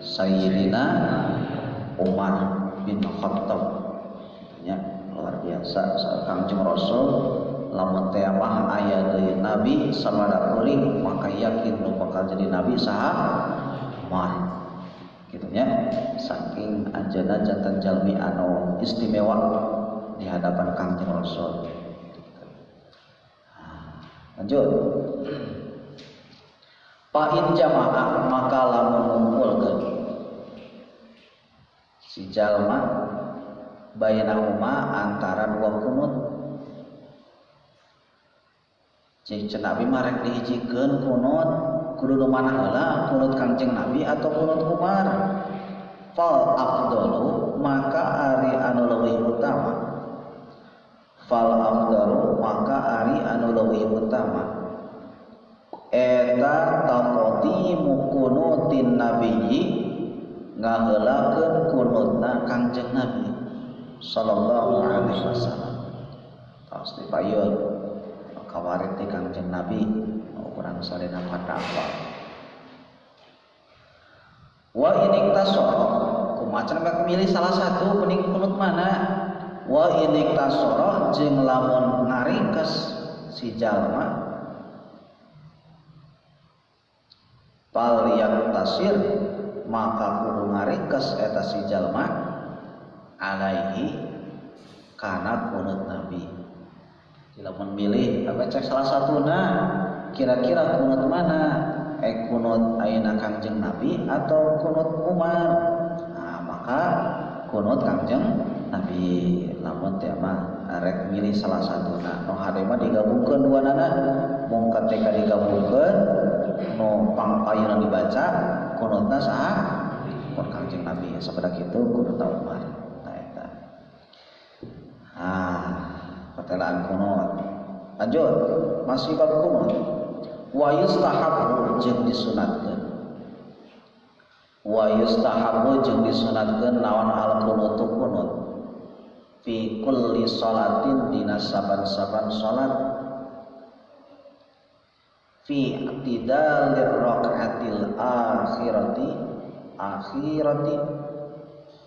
Sayyidina Umar bin Khattab. Ya, luar biasa Kangjeng Rasul lamun teh mah aya deui nabi sabada kuring maka yakin nu bakal jadi nabi saha Umar. Gitu nya. Saking anjeunna janten jalmi anu istimewa di hadapan Kangjeng Rasul. Lanjut. Fa'in jamaah maka lamun ngumpulkeun si jalma bainahuma antara dua kunut. Cik Nabi marek dihijikeun kunut kudu nu mana heula kunut Kangjeng Nabi atau kunut Umar. Fal afdalu maka ari anu leuwih utama. Fal afdalu maka ari anu leuwih utama. Eta taqdimu kunutin nabiyyi ngaheulakeun kunutna Kangjeng Nabi sallallahu alaihi wasallam. Pasti payeun kawarit ti Kangjeng Nabi urang salena pada apa. Wa inik tasoro kumacan ka milih salah satu mending kunut mana. Wa inik tasoro jeung lamun ngaringkes si jalma pal yak tasir maka kudu ngaringkes eta si jalma alaihi kana kunut Nabi. Lamun milih apa cek salah satuna kira-kira kunut mana kunut ayeuna Kangjeng Nabi atau kunut Umar. Nah, maka kunut Kangjeng Nabi lamun teh mah arek milih salah satuna nu hade mah digabungkeun duanana mung ketika digabungkeun nu pangpayuna dibaca kunutna saha kunut Kangjeng Nabi sabada kitu kunut Umar. Nah eta patelaan kunut. Lanjut masih bab kunut. Wa yustahabu jeung disunatkeun. Wa yustahabu jeung disunatkeun naon al kunutu kunut fi kulli sholatin dina saban-saban salat fi i'tidalir raqatil akhirati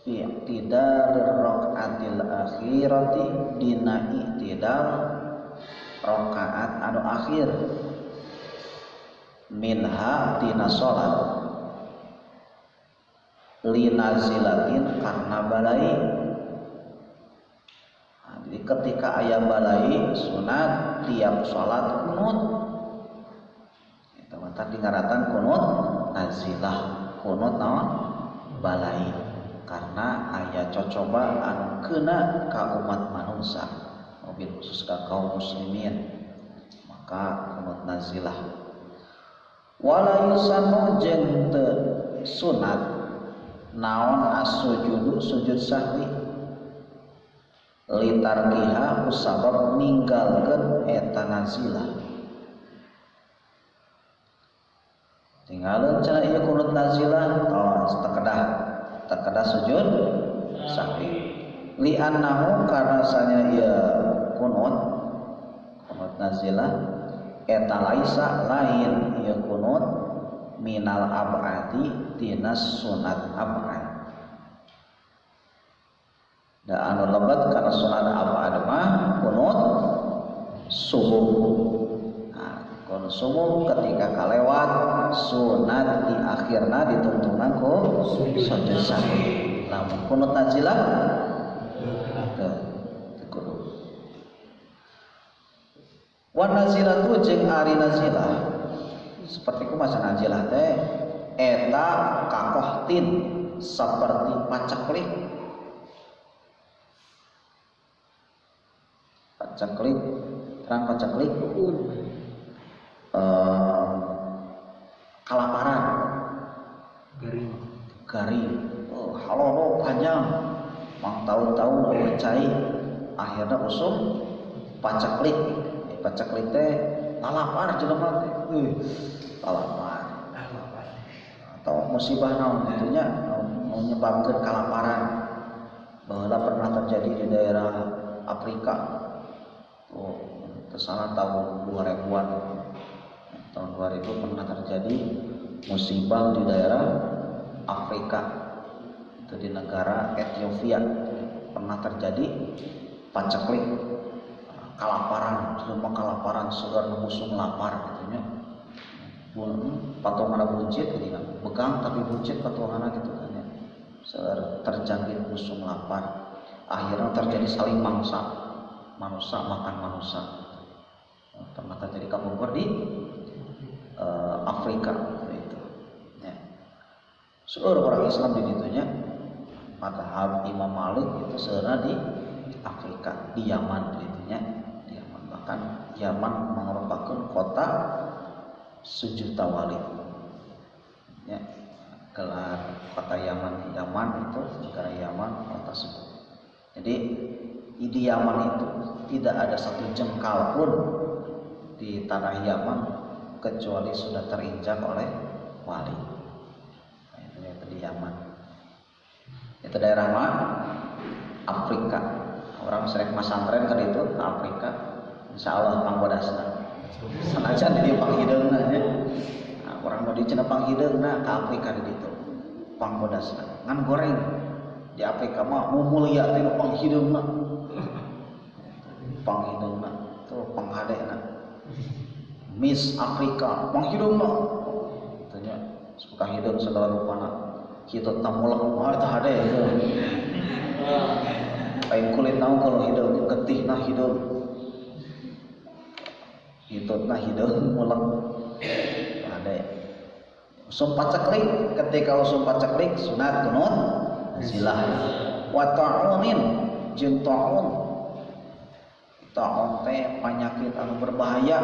fi i'tidalir raqatil akhirati dina i'tidal rakaat anu akhir minha dina salat linazilatin karna balai. Jadi ketika aya balai sunat tiap salat kunut. Eta mah tadi ngaratan kunut nazilah, kunut naon? Balai. Karena aya cocoba anu keuna ka umat manusia, mobil khusus ka kaum muslimin. Maka kunut nazilah. Wala yusannu jeung teu sunat naon as-sujudu sujud sahwi litarkiha usabab ninggalkeun eta nazilah. Tinggalin cenah ieu kunut nazilah takedah sujud sahwi li annahu karena sanya ieu kunut nazilah eta laisa lain ieu kunut minal ab'adi tinas sunat ab'ad. Da anu lebat karena sunat ab'ad mah kunut subuh. Nah, kunut subuh ketika kalewat sunat di akhirna dituntunan ku sujud sahwi. Lamun kunut nazilah kudu. Wa nazilatu jeung ari nazilah seperti kumaha nazilah teh eta kakohtin seperti paceklik. Paceklik terang paceklik kalaparan garing halo panjang mang tahun-tahun eueuh cai akhirna usum paceklik. Paceklik teh lalapar jelema teh lalapar atau musibah naon gitunya menyebabkan kelaparan. Baheula pernah terjadi di daerah Afrika kesana tahun 2000-an. Tahun 2000 pernah terjadi musibah di daerah Afrika, itu di negara Ethiopia pernah terjadi paceklik, kalaparan, semua kalaparan, saudara musuh lapar gitu nya. Patungan buncit gitu kan, begang tapi buncit patungan gitu kan ya. Terjangkit musuh lapar, akhirnya terjadi saling mangsa, manusia makan manusia. Pernah terjadi kapungkur di Afrika itu. Ya. Seluruh orang Islam di itunya, mazhab Imam Malik itu sebenarnya di Afrika, di Yaman itunya, di Yaman. Bahkan Yaman merupakan kota sejuta wali. Ya, gelar kota Yaman itu negara Yaman, kota sejuta. Jadi di Yaman itu tidak ada satu jengkal pun di tanah Yaman kecuali sudah terinjak oleh wali. Nah, itu di Yaman. Itu daerah mana? Afrika. Orang sering masantren ke itu ke Afrika, insya Allah panggodasna. Sanajan di panghideungna nya. Nah, orang mau dicena panghideungna ke Afrika di ditu. Panggodasna. Ngan goreng. Di Afrika mah mau mulia teh panghideungna. Panghideungna tuh panghadena. Miss Afrika panghideungna. Tanya suka hideung segala rupana. Kitu tamulak mah teh hade. Lain kulit naon kalau hideung getihna hideung. Hitutna hideung mulak ada usum paceklik, ketika usum paceklik sunat kunut nazilah wa ta'unin jeung ta'un teh penyakit anu berbahaya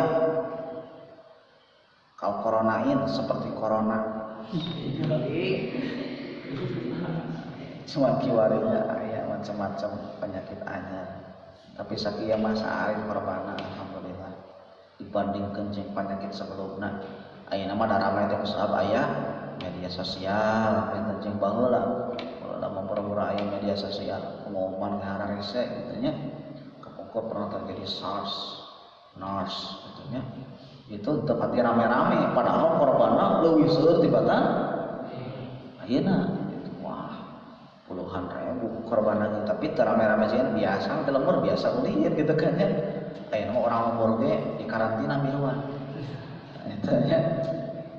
kal koronain seperti corona cuma kiwarinya aya macam-macam penyakit anyar tapi sakieu masa ari korbana alhamdulillah dibandingkan jeung penyakit sebelumna. Ayeuna mah da rame teh kusab aya media sosial eta jeung baheula. Baheula mah aya media sosial pengumuman ngahara rese kitu nya. Kapungkur pernah terjadi SARS kitu nya. Itu tempat rame-rame padahal korbanna leuwih seueur tibatan. Ayeuna wah puluhan ribu korban lagi tapi rame-rame sieun biasa teh lemur biasa uliin gitu kan ya. Ayeuna orang umur ge di karantina miluan. Eta nya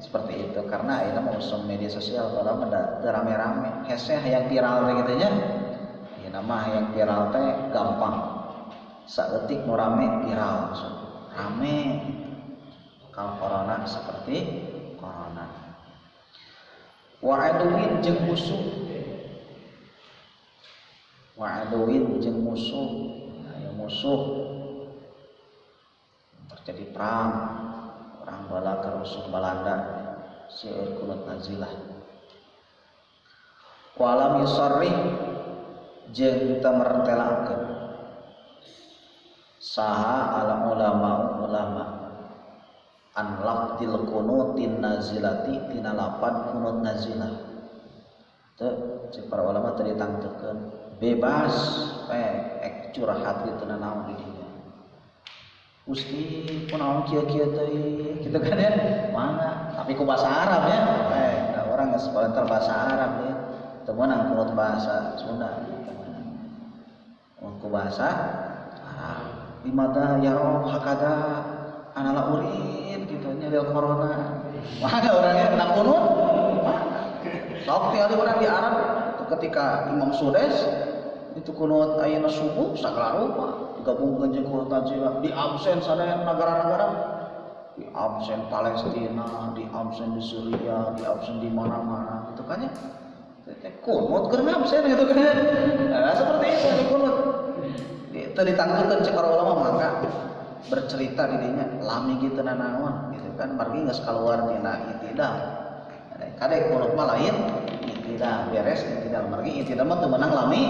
seperti itu karena ayeuna mah usum media sosial kalau mah rame-rame hese hayang viral teh kitu nya. Ayeuna mah hayang viral teh gampang. Saeutik nu rame viral langsung. Rame kalau corona seperti corona. Wa aduwin jeung musuh. Wa aduwin jeung musuh. Aya musuh terjadi perang, orang bala ke rusuh Belanda seueur kunut nazilah. Walam yusarrih jeung teu mertelakeun saha al ulama an laqtil kunutin nazilati tina lapan kunut nazilah. Teu cek para ulama teu ditangteukeun bebas ek curhat kitu naon di dieu. Gusti kunaon kieu-kieu teh gitu kan ya mana tapi ku bahasa Arab ya nah orang geus pinter bahasa Arab ya teu meunang kunut bahasa Sunda ku bahasa Arab limada ya roh hakada anala urid gitu nya del corona mana orangnya kena kunut sok teh urang di Arab ketika Imam Sudes itu kunut ayeuna subuh sagala rupa digabungkeun jeung kunut nazilah di absen sadaya negara-negara di absen Palestina di absen di Syria di absen di mana-mana gitu kan ya kunut keur absen gitu kan nah seperti itu di kunut itu ditangguhkeun cek para ulama maka bercerita dirinya lami kitu nanaon gitu kan margi geus kaluar tina itidal kadek kunut mah lain itidal beres itidal margi itidal mah teu meunang lami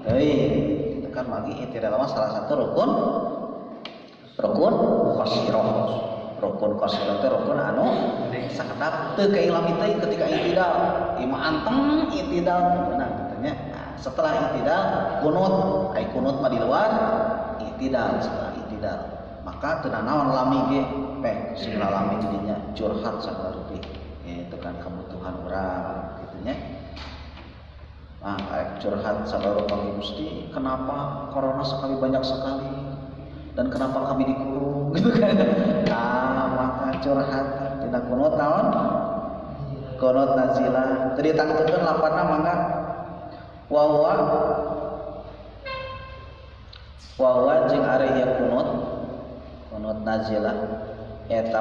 itu kan lagi itidal mah salah satu rukun qasirah. Rukun qasirah teh rukun anu sakedap teu kailam teh ketika itidal. Ima anteng itidal beunang kitu nya. Nah, setelah itidal kunut, ai kunut mah di luar itidal setelah itidal. Maka teu naon lami ge pek sing lami jadinya curhat sagala rupi. Itu kan kebutuhan urang gitu nya curhat saudara kami Gusti, kenapa corona sekali banyak sekali dan kenapa kami dikurung gitu kan. Maka curhat tina kunut naon kunut nazilah teu ditangtukeun lapana mangga wa jeung ari ieu kunut nazilah eta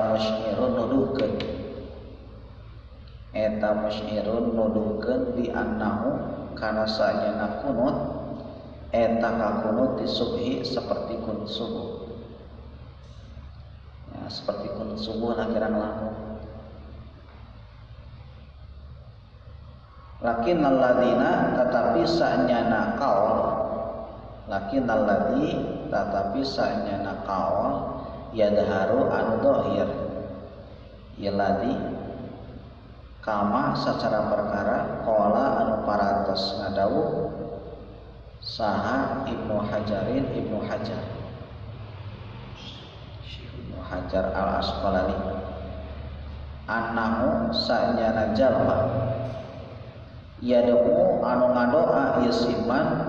musyirun nuduhkeun di annahu kana saenyana kunut eta ka kunut di subhi seperti kunut subuh. Ya, seperti kunut subuh langirang lamun. Lakin alladzina tetapi saenyana kaul yadharu anu dhahir yaladi kama secara perkara qala anu parantos ngadawuh saha Ibnu Hajar al Asqalani annahu saenyana jalma yad'u anu ngadoa isiman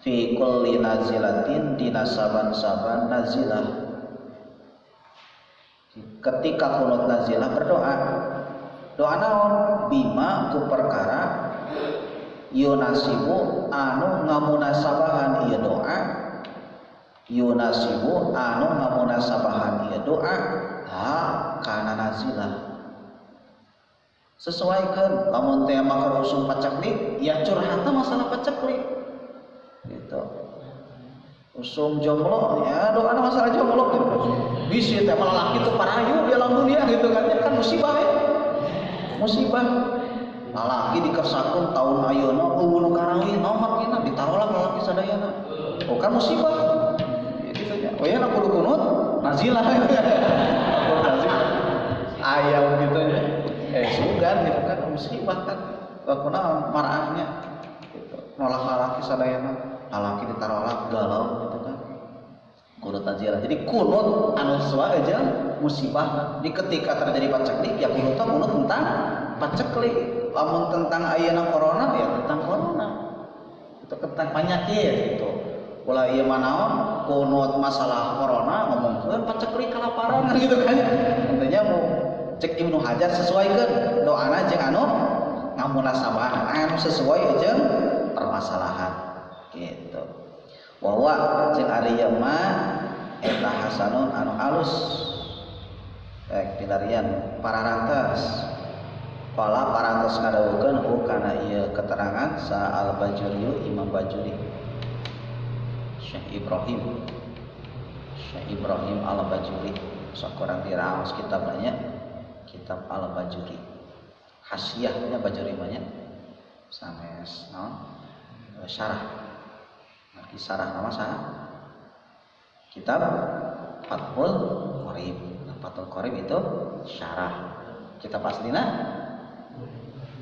fi kulli nazilatin dina saban-saban nazilah. Ketika kunut nazilah berdoa, doa naon bima ku perkara yunasibu anu ngamunasabahan ieu doa kana nazilah. Sesuaikan lamun teh mah usum paceklik ya curhatna masalah paceklik gitu. Usum jomblo ya doa masalah jomblo gitu. Bisi teh malah laki teu parayu di alam dunia gitu kan musibah ya. Musibah. Lalaki dikersakun tahun ayeuna eueuh nu karangi naon makina ditarolah lalaki sadayana. Oh kan musibah. Ya gitu nya. Oh ya kudu kunut nazilah. Ayam gitu ya. Sugan gitu kan musibah kan. Kunaon marahnya gitu. Nolak lalaki sadayana. Lalaki ditarolah galau gitu kan. Kunut nazilah. Jadi kunut anu sesuai aja musibah. Di ketika terjadi paceklik ya kunut tentang paceklik. Lamun tentang ayeuna corona ya tentang corona. Itu tentang penyakit gitu. Ulah ieu mah naon kunut masalah corona ngomongkeun paceklik kalaparan gitu kan. Intinya mau cek Ibnu Hajar sesuaikeun doana jeung anu ngamunasabah anu sesuai jeung permasalahan gitu. Wa jeung ari ieu mah eta hasanun anu alus. Pilarian pararantes. Qala parantos ngadawukeun kana ieu keterangan sa al-Bajuri Imam Bajuri Syekh Ibrahim al-Bajuri sakurang diraos kitabnya kitab al-Bajuri hasyiahnya Bajuri banyak sanes naon syarah ngarti syarah nama saha kitab Fathul Qorib. Fathul Qorib itu syarah kitab aslina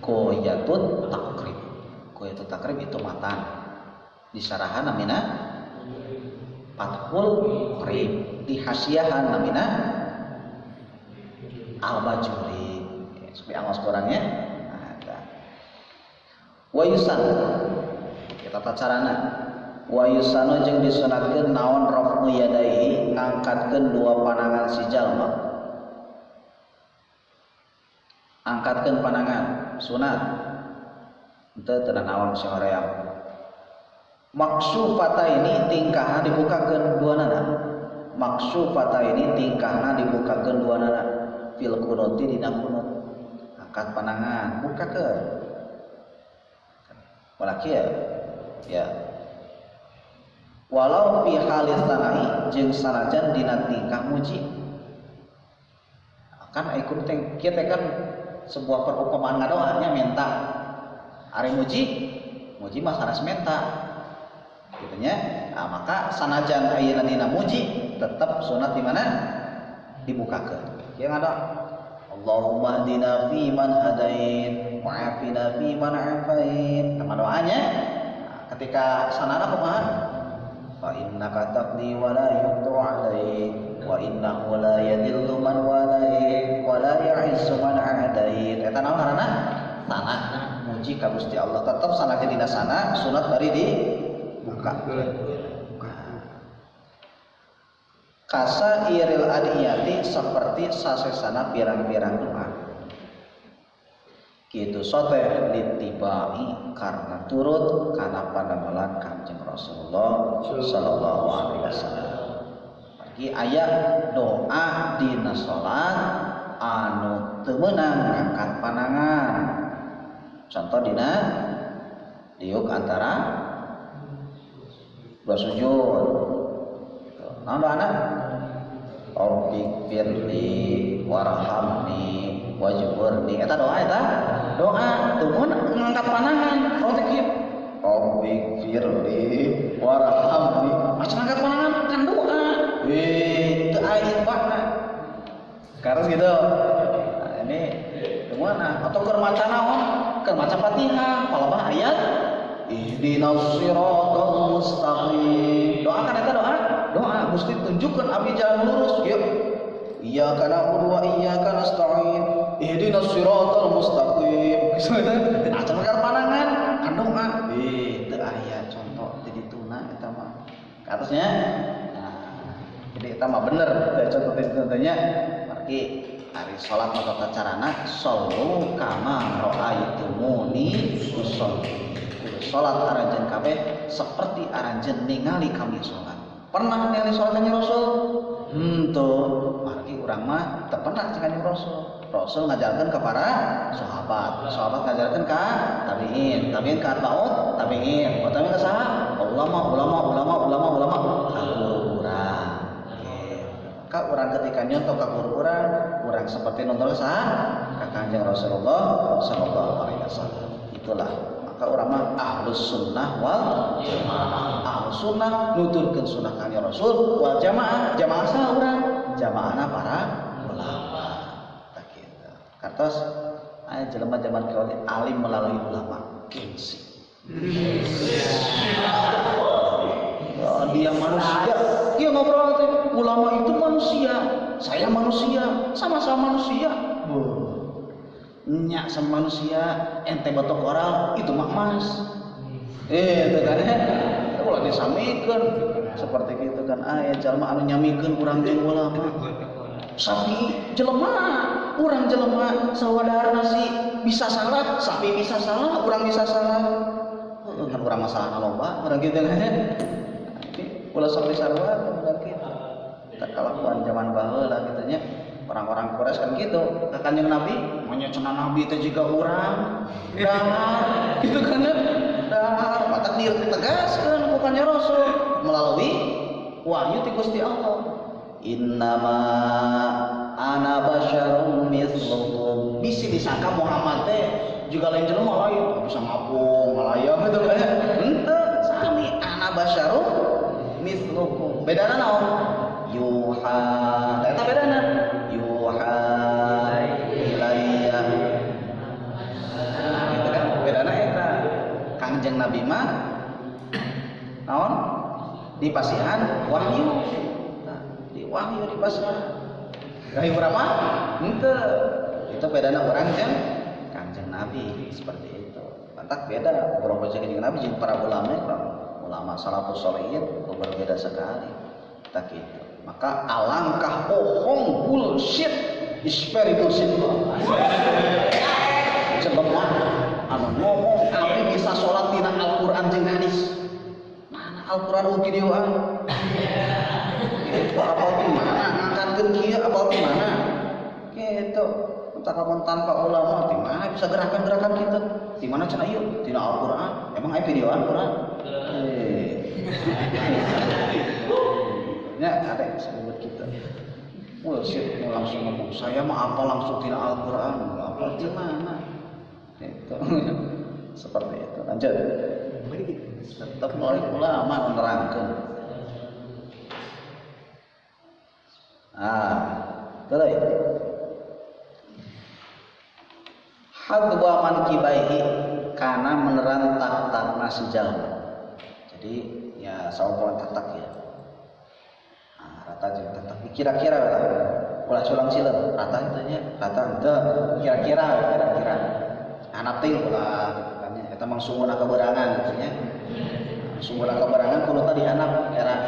Qoyatut Takrib itu matan di syarahan namina Fathul Qorib di hasyiahan namina Al-Bajuri supaya angos kurangnya ada wa yusan kita tacarana wa yusanu jeung disunatkeun naon rafu yadaihi ngangkatkeun dua panangan si jalma angkatkeun panangan sunat henteu teu naon si hoream maksufata ini tingkahna dibukakeun duanana dibukakeun duanana fil kunuti dina kunut angkat panangan bukakeun walaki ya walau fi halis sanai jeung sanajan dina tingkah muji kan ikut kieu teh kan sebuah perumpamaan ngadoanya minta ari muji mah sanes minta gitu nya. Nah, maka sanajan ayeuna dina muji tetap sunat di mana dibukakeun kieu ngadoa Allahumma hdina fi man hadait wa afina fi man afait. Nama doanya ketika sanana kumaha fa innaka taqdi wa la yuqtu alaik wa innahu la yadillu man walait wa la ya'izzu man adait. Eta naon ngaranna? Tanah. muji ka Gusti Allah tetep sanajan dina sana sunat bari dibuka. Kasa iril adiyati seperti sasesana pirang-pirang doa. Kitu soteh ditibai karena turut kana panamalan Kanjeng Rasulullah sallallahu alaihi wasallam. Bagi ayat doa dina salat anu teu meunang ngangkat panangan. Contoh dina diuk antara dua sujud. Naon doana? Rabbik firli warhamni wajburni. Eta doa eta. Doa teu meunang ngangkat panangan. Oh teh kieu. Rabbik firli warhamni. Maca ngangkat panangan kan doa. Teu aya ibadna. Karas gitu. Nah, ini gimana? Atau keur maca naon? Keur maca Fatihah, palebah ayat ihdinas siratal mustaqim. Doakan eta doa. Doa Gusti tunjukkeun abdi jalan lurus. Yuk. Iyyaka na'budu wa iyyaka nasta'in. Ihdinas siratal mustaqim. Acan ngangkat panangan kan doa. Teu aya contoh teu dituna eta mah. Ke atasnya. Jadi kita mah bener contoh-contohnya margi hari sholat atau carana sallu kama ra'aitumuni usolli. Sholat aranjeun kabeh seperti aranjeun ningali kami sholat. Pernah ningali sholat Kanjeng Rasul? Tuh margi urang mah teu pernah cek Kanjeng Rasul. Rasul ngajarkeun ka para sahabat, sahabat ngajarkeun ka tabiin, tabiin ka atbaut tabiin, tabiin ka saha? Ulama ka guru urang. Ka urang ketika nyontoh ka guru urang seperti nonton saha ka Kanjeng Rasulullah sallallahu alaihi wasallam. Itulah maka urang mah ahlus sunnah wal jamaah. Ahlus sunnah nuturkeun sunnah Kanjeng Rasul wal jamaah. Jamaah saha urang? Jamaahna para ulama. Tak kitu. Kartos aya jelema zaman kieu alim melalui ulama gengsi. Dia manusia, dia ngobrol teh ulama itu manusia, saya manusia, sama-sama manusia. Nyak sama manusia, ente batok oral itu mah emas. Itu kan ya, ulah disamikeun seperti gitu kan aya jalma anu nyamikeun urang jeung ulama. Sapi jelema, urang jelema sawadarna si bisa salah, sapi bisa salah, urang bisa salah. Kan urang masalah loba, urang gitu kan ya. Ulah sampai sarwa berarti tak kalakuan zaman baheula gitu nya. Orang-orang Quraisy kan gitu. Ka Kanjeng Nabi, manya cenah Nabi teh jiga urang. Dahar gitu kan ya. Dahar mata ditegaskeun ku Kanjeng Rasul melalui wahyu ti Gusti Allah. Innama ana basyarum mithlukum. Bisi disangka Muhammad teh juga lain jelema lain bisa ngapung ngalayang gitu kan ya. Henteu sami ana basyarum mithlukum. Bedana naon? Yuha. Eta bedana. Yuha ilayya. Gitu kan? Bedana eta. Kangjeng Nabi mah naon? Di pasihan wahyu. Nah, di wahyu di pasihan. Wahyu berapa? Henteu. Itu bedana urang jeung Kangjeng Nabi seperti itu. Pantak beda urang jeung Nabi jeung para ulama salafus sholihin berbeda sekali. Tak gitu. Maka alangkah bohong bullshit is very bullshit. Jelema anu ngomong abi bisa salat dina Al-Qur'an jeung hadis. Mana Al-Qur'an ugi dioan? Itu apa di mana? Ngangkatkeun kieu apa di mana? Gitu. Entah tanpa ulama di mana bisa gerakan-gerakan kita? Di mana cenah ieu? Dina Al-Qur'an. Emang aya videoan Qur'an? Ya ada yang sebut kita. Bullshit langsung ngomong saya mah apa langsung dina Al-Qur'an. Apa di mana? Itu. Seperti itu. Lanjut. Tetap oleh ulama menerangkan. Terus. Hadwa man kibaihi kana meneran tak nasi jalma. Jadi ya saumpama tak ya. Rata jeung tak kira-kira ulah culang sileun rata itu nya rata henteu kira-kira anak ting ulah eta mah sumuna keberangan gitu nya. Sumuna keberangan kudu tadi anak era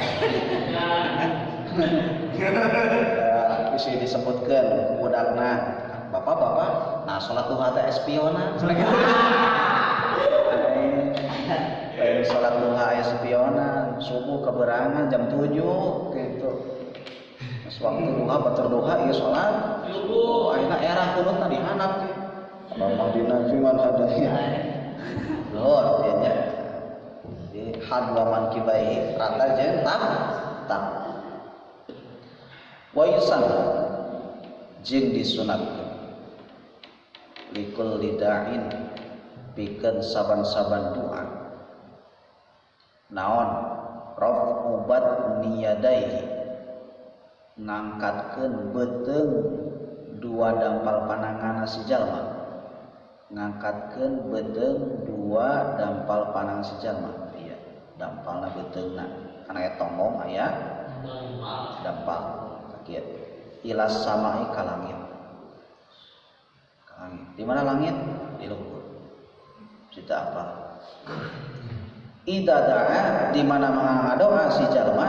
bisa disebutkan budakna bapak-bapak nah sholat duha teh espionan lain sholat duha espionan subuh keberangan jam 7 gitu pas waktu duha batur duha ieu sholat subuh ayeuna era kudu tadi hanap ge Allahumma fiman hadaya lor dia nya di hadwa man kibai rata jeung tak wa yusan jeung disunatkeun likul lida'in pikeun saban-saban doa naon rafu badniyadaihi ngangkatkeun beuteung dua dampal pananganna si jalma ngangkatkeun beuteung dua dampal panang si jalma ieu dampalna beuteungna kana aya tombong aya dampal kieu ilas samai ka langit di mana langit di luhur cerita apa ida da'a di mana mengadoa si jalma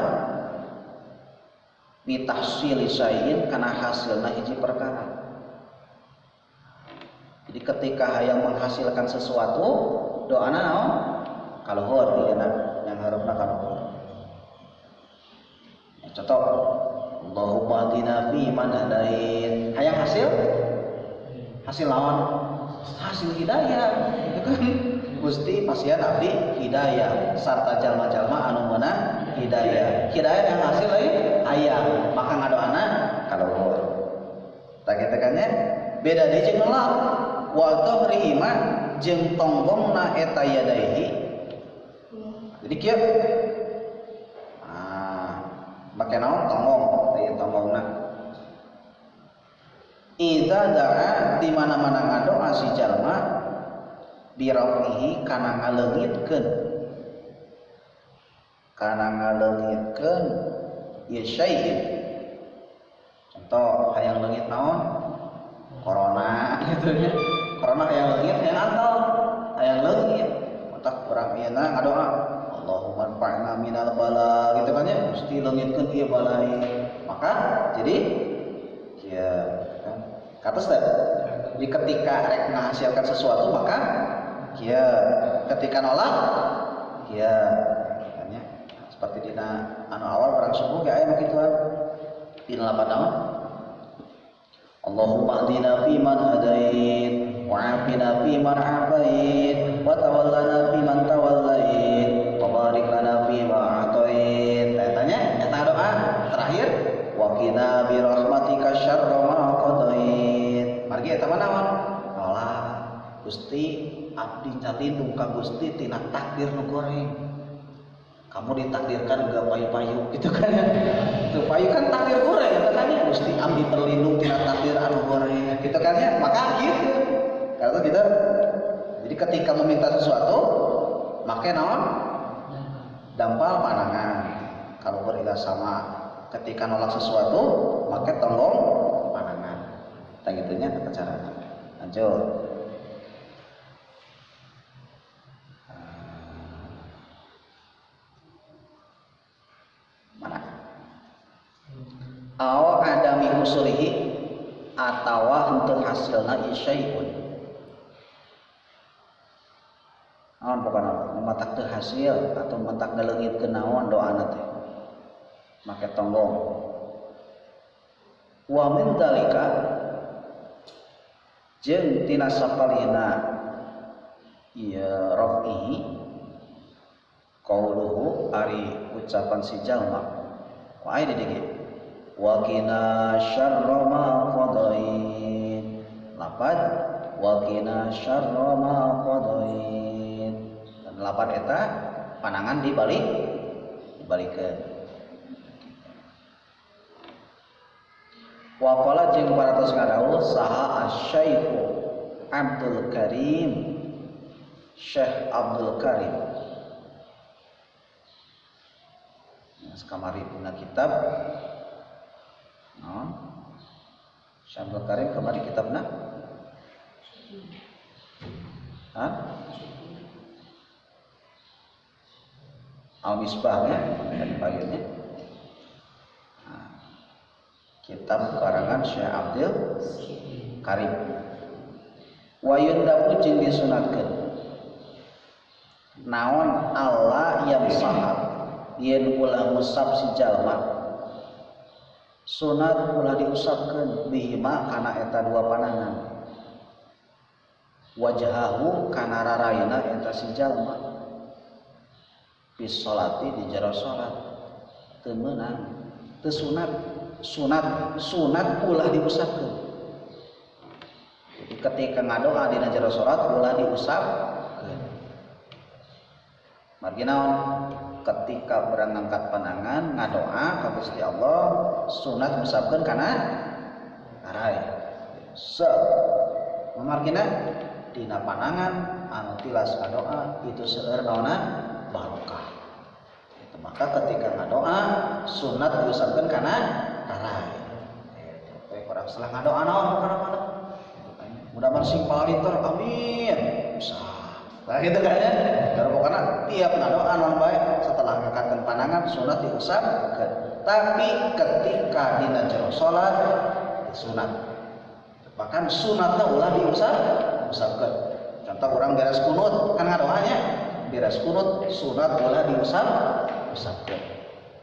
bi tahsili syai'in kana hasilna hiji perkara. Jadi ketika hayang menghasilkan sesuatu doana naon kaluhur dieuna yang hareuپna kaluhur. Contoh Allahumma atina fi man hadait. Hayang hasil lawan hasil hidayah gitu kan. Gusti pasieun abdi hidayah sarta jalma-jalma anu meunang hidayah. Hidayah yang hasil lain aya, maka ngadoana kaluhur. Tah kitu kan nya beda deui jeung nolak wa dhahrihi ma jeung tonggongna eta yadaihi. Jadi kieu make naon tonggong aya tonggongna. Idza da'a di mana-mana ngadoa si jalma birafihi kana ngaleungitkeun ya syai'in. Contoh hayang leungit naon? Corona gitu nya. Corona hayang leungit hayang antol, hayang leungit. Matak urang ieu na ngadoa Allahumma anfa'na minal bala gitu kan ya, mesti leungitkeun ieu balai. Maka jadi ya kan katos teh. Jadi ketika rek menghasilkan sesuatu maka ya ketika nolak ya kan ya seperti dina anu awal perang subuh ge aya mah kituan. Dina lapan naon? Allahumma hdina fi man hadait wa 'afina fi man 'afait wa tawallana fi man tawallait wa barik lana fi ma atait. Tanya eta doa terakhir wa qina bi rahmatika syarra ma qadait. Margi eta mah naon? Nolak. Gusti abdi nyalindung ka Gusti tina takdir nu goreng. Kamu ditakdirkan gak payu-payu gitu kan ya. Itu payu kan takdir goreng gitu kan ya. Gusti abdi terlindung tina takdir anu goreng gitu kan ya. Maka gitu. Karena kita jadi ketika meminta sesuatu make naon? Dampal panangan. Kalau berilah sama ketika nolak sesuatu make tonggong panangan. Tah gitunya tata carana. Lanjut. Aw adami usulihi atawa henteu hasilna syai'un. Naon pokona matak teu hasil atau matak ngaleungitkeun naon doana teh. Make tonggong. Wa min dalika jeung tina sapalina ieu rafihi qauluhu ari ucapan si jalma. Wa aya di dieu wa qina syarra ma qadait. Lapad wa qina syarra ma qadait. Dan lapad eta panangan dibalikeun. Wa qala jeung paratos ngadawuh saha asy-syaikhu Abdul Karim Syekh Abdul Karim. Kamari puna kitab Syekh Abdul Karim kamari kitabna Al-Misbahnya tadi payunnya. Nah, kitab karangan Syekh Abdul Karim. Wa yundabu jeung disunatkeun naon Allah yang sahat yen ulah ngusap si jalma sunat ulah diusapkeun bihima kana eta dua panangan wajhahu kana rarayna eta si jalma bis sholati di jero salat teu meunang teu sunat ulah diusapkeun. Jadi ketika ngadoa dina jero salat ulah diusapkeun. Margi naon? Ketika urang ngangkat panangan ngadoa ka Gusti Allah sunat ngusapkeun kana arai. Margina dina panangan anu tilas ngadoa itu seueur naonna barokah. Itu maka ketika ngadoa sunat diusapkeun kana arai. Poe urang salah ngadoa naon kana mana? Mudah-mudahan sing paliter amin. Usah. Nah gitu kan ya. Karena tiap ngadoa non baik setelah ngangkatkeun panangan sunat diusapkeun. Tapi ketika dina jero salat sunat. Bahkan sunatna ulah diusapkeun. Contoh urang beres kunut kan ngadoanya beres kunut sunat ulah diusapkeun.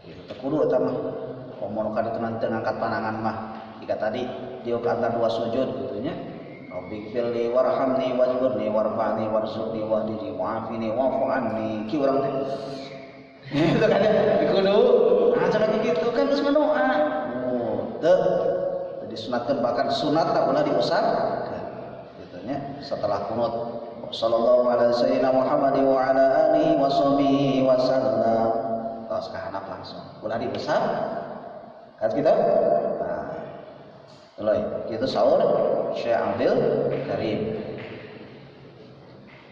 Itu teh kudu eta mah. Omong ka ditu nanti ngangkat panangan mah. Jika tadi dia antara dua sujud gitu nya. Rabbikfirli warhamni wajburni warfa'ni warzuqni wahdini wa'afini wa'fu anni ki urang teh. Itu kan kudu aja gitu kan geus ngadoa. Oh, teu disunatkeun bahkan sunat tak ulah diusapkeun. Gitu nya setelah kunut. Sallallahu alaihi sayyidina Muhammad wa ala alihi wa sahbihi wasallam. Tos kahanap langsung. Ulah diusap. Kan kita? Itu sahur Syekh Abdul Karim.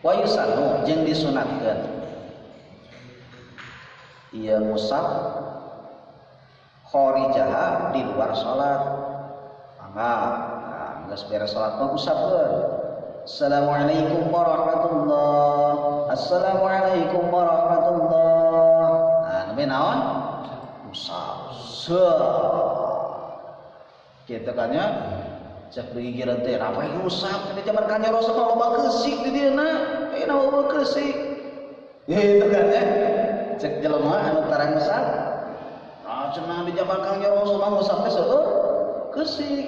Wa yusannu jeung disunatkeun ieu ngusap kharijaha di luar salat. Mangga geus beres salat mah usapkeun. Assalamualaikum warahmatullahi. Assalamualaikum warahmatullahi. Nah, namanya naon? Usap. Gitu kan ya, cek pikiran teh, apa yang usap? Di zaman Kanjeng Rasul mah loba keusik di dieu na, loba keusik. Gitu kan ya, cek jelema anu tarang usap. Nah, cenah di zaman Kanjeng Rasul mah usap teh seueur keusik.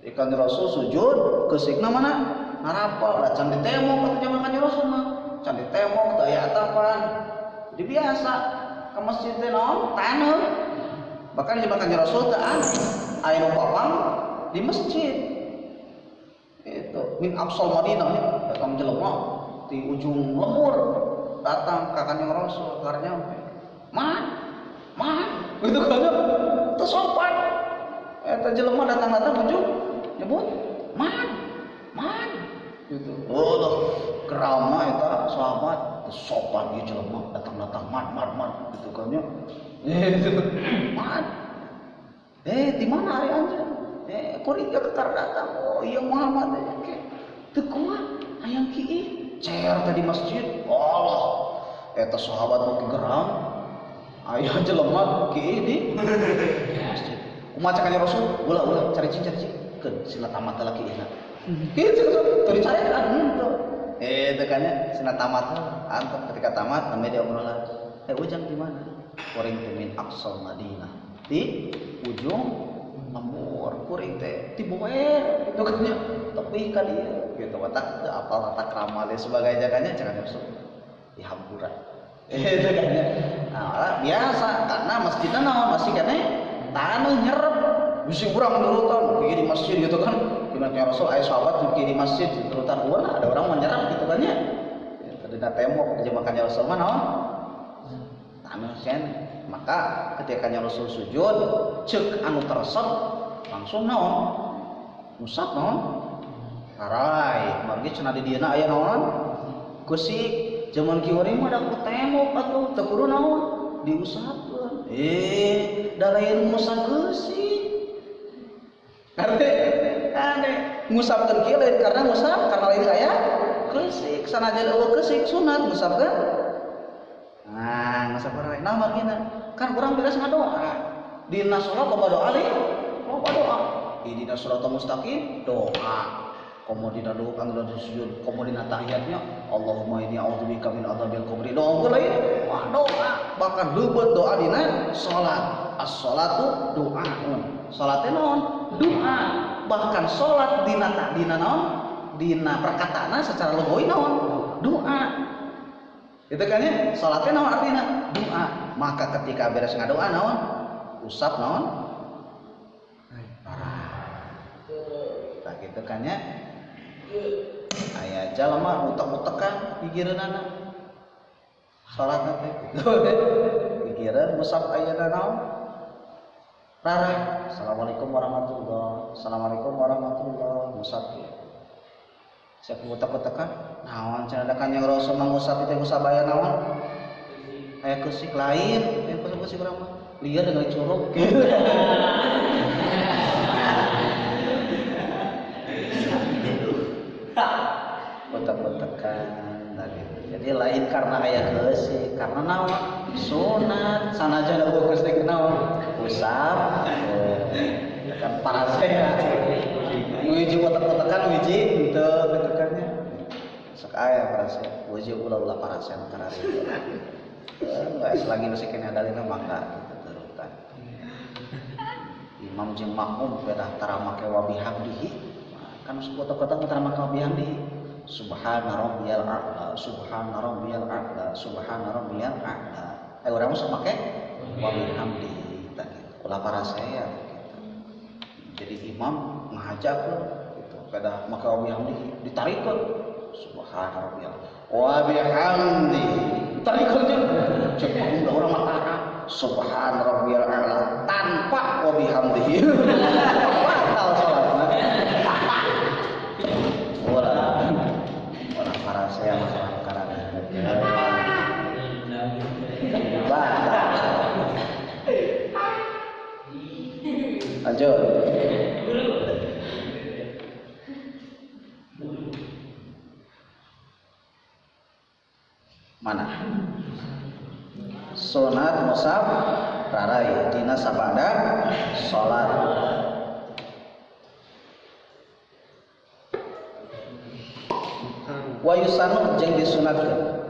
Di Kanjeng Rasul sujud, keusikna mana? Ngarapal, da can ditemok atuh zaman Kanjeng Rasul mah. Can ditemok teu aya atapan. Jadi biasa ka masjid teh naon? Taneuh. Bahkan di zaman Kanjeng Rasul teu aya nu papang di masjid. Itu min aqsal Madinah datang jelema di ujung lemur datang ka Kanjeng Rasul karnya man gitu kan teu sopan eta jelema datang ujung nyebut man gitu. Oh kerama eta sahabat teu sopan ieu jelema datang man gitu kan nya. Man di mana hari anjeun? Kuring ketar datang. Oh iya Muhammad ke. Teu kuat hayang kieu. Cer tadi masjid. Allah. Eta sahabat mau geram. Aya jelema kieu di masjid. Kumaha Kanjeng Rasul? Ulah cari cicing. Keun sila tamat laki ieu. Kieu teu dicarekan henteu. Teu kan nya sila tamat antep ketika tamat namanya dia obrolan. Ujang di mana? Kuring teh min aqsal Madinah. Di ujung lemur kuring teh ti boer gitu kan nya tepi ka dieu gitu watak teu apal watak ramal dan sebagainya kan nya cenah Rasul di hamburan itu kan nya. Nah biasa karena masjidna naon masih keneh taneuh nyerep bisi urang nurutan kieu di masjid gitu kan dina Rasul aya sahabat kieu di masjid nurutan ulah ada orang menyerap gitu kan nya dina tembok di zaman Rasul mah naon taneuh keneh. Maka ketika Rasul sujud cek anu teresep langsung naon musab naon arai margi cenah di dieu aya naon keusik zaman kieu mah da ku temok atuh teu kudu naon diusapkeun da lain musab keusik kade ngusapkeun kieu lain karena musab karena lain aya keusik sanajan eueuh keusik sunat musabkeun. Nah Nah, sabaraya. Nah, margina kan urang beres ngadoa. Dina salat loba doa deui. Loba doa. Ihdina shiratal mustaqim doa. Komodina doa kang sujud, komodina tahiyatnya Allahumma inni a'udzubika min adzabil qabri. Doa lain. Wah, doa. Bahkan leubeut doa dina salat. As-sholatu doaun. Salat teh naon? Doa. Bahkan salat dina naon? Dina perkataana secara lugawi naon? Doa. Itu kan ya? Salatnya naon artinya? Doa. Maka ketika beres ngadoa naon? Usap naon? Parah. Nah gitu kan ya? Aya jalma utek-utekan pikireunana. Salat teh. Pikireun usap ayeuna naon? Rara. Assalamualaikum warahmatullahi. Assalamualaikum warahmatullahi wabarakatuh. Siap utek-utekan. Naon cenah da Kanjeng Rasul mangusap teh usap aya naon? Aya keusik lain, aya keusik urang mah. Lieur dengan curug. Utek-utekan tadi. Jadi lain karena aya keusik, karena naon? Sunat. Sanajan eueuh keusik naon? Usap. Kan parasea. Wiji utek-utekan wiji henteu ketekannya. Sok aya parasea. Wiji ulah-ulah parasea karena itu. Enggak selagi masih kena dalilna mangga kita terutan. Imam jeung makmum beda tara make wa bihamdihi. Kan kota-kota tara make wa bihamdihi. Subhana rabbiyal a'la, subhana rabbiyal a'la, subhana rabbiyal a'la. Urang mah make wa bihamdihi tadi. Ulah parasea gitu. Jadi imam ngahajakeun gitu. Beda make wa bihamdihi ditarikeun. Subhana rabbiyal wa bihamdihi. Tarikeun cek udah orang Mataram subhan rabbiyal a'la tanpa wa bihamdihi batal salatna. Orang parasea masalah perkara batal. Lanjut. Mana? Sunat musab rarai dina sabada salat. Wa yusanu jeung disunatkeun.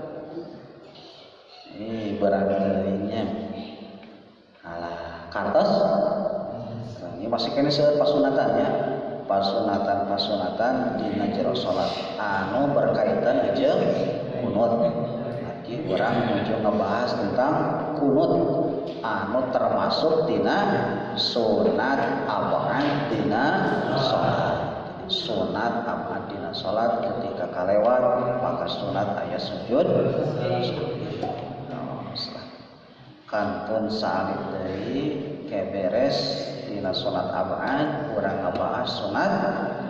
Ini berartinya alah kartos. Ini masih kene seueur pasunatannya. Pasunatan dina jero salat anu berkaitan jeung kunut. Orang menuju ngebahas tentang kunut anu termasuk dina sunat abad dina salat. Sunat abad dina salat ketika kalewat maka sunat aya sujud. Kantun salit deui keberes dina salat abad urang ngebahas sunat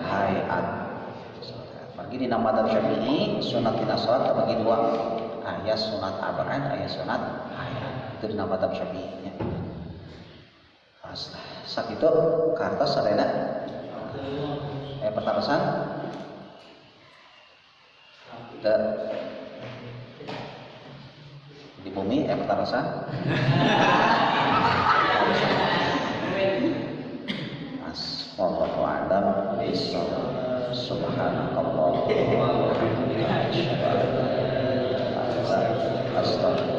hayat. Bagi dina madzhab Syafi'i sunat dina salat terbagi dua. Ayat sunat abad, ayat sunat hayat. Itu di nama madzhab Syafi'i. Sakitu kartos sadayana. Pertarosan. Di bumi pertarosan. Wallahu a'lam bishawab. Subhanallah. Astagfirullah.